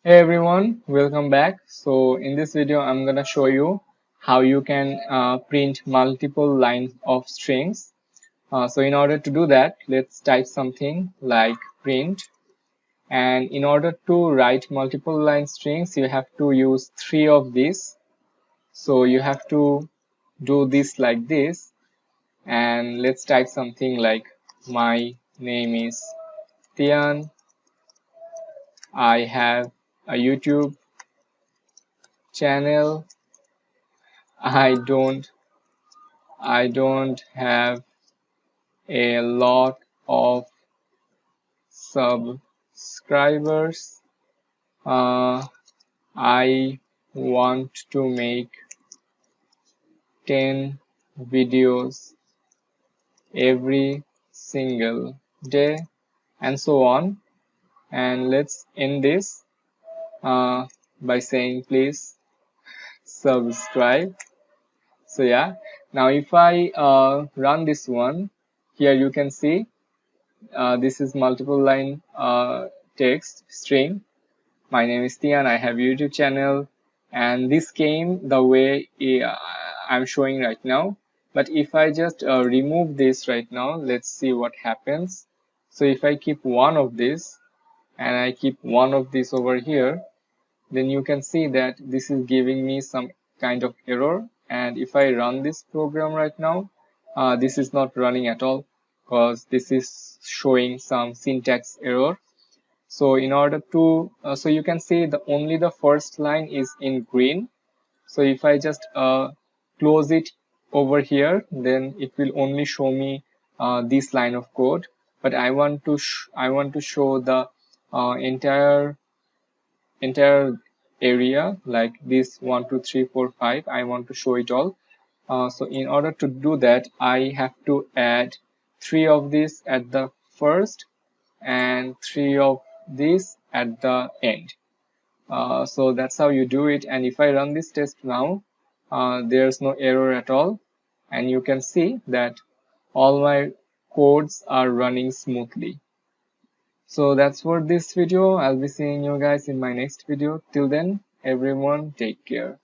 Hey everyone, welcome back. So in this video, I'm gonna show you how you can print multiple lines of strings. So in order to do that, let's type something like print. And in order to write multiple line strings, you have to use three of these. So you have to do this like this. And let's type something like my name is Tian. I have a YouTube channel. I don't I don't have a lot of subscribers. Uh, I want to make 10 videos every single day, and so on. And let's end this by saying please subscribe. So yeah, now if I run this one, here you can see this is multiple line text string. My name is Tian. I have a YouTube channel, and this came the way I'm showing right now. But if I just remove this right now, let's see what happens. So if I keep one of this and I keep one of this over here, then you can see that this is giving me some kind of error. And if I run this program right now, this is not running at all because this is showing some syntax error. So in order to so you can see the only the first line is in green. So if I just close it over here, then it will only show me this line of code. But I want to show the entire area, like this 1 2 3 4 5. I want to show it all. So in order to do that, I have to add three of these at the first and three of these at the end. So that's how you do it. And if I run this test now, there's no error at all, and you can see that all my codes are running smoothly. So that's for this video. I'll be seeing you guys in my next video. Till then, everyone, take care.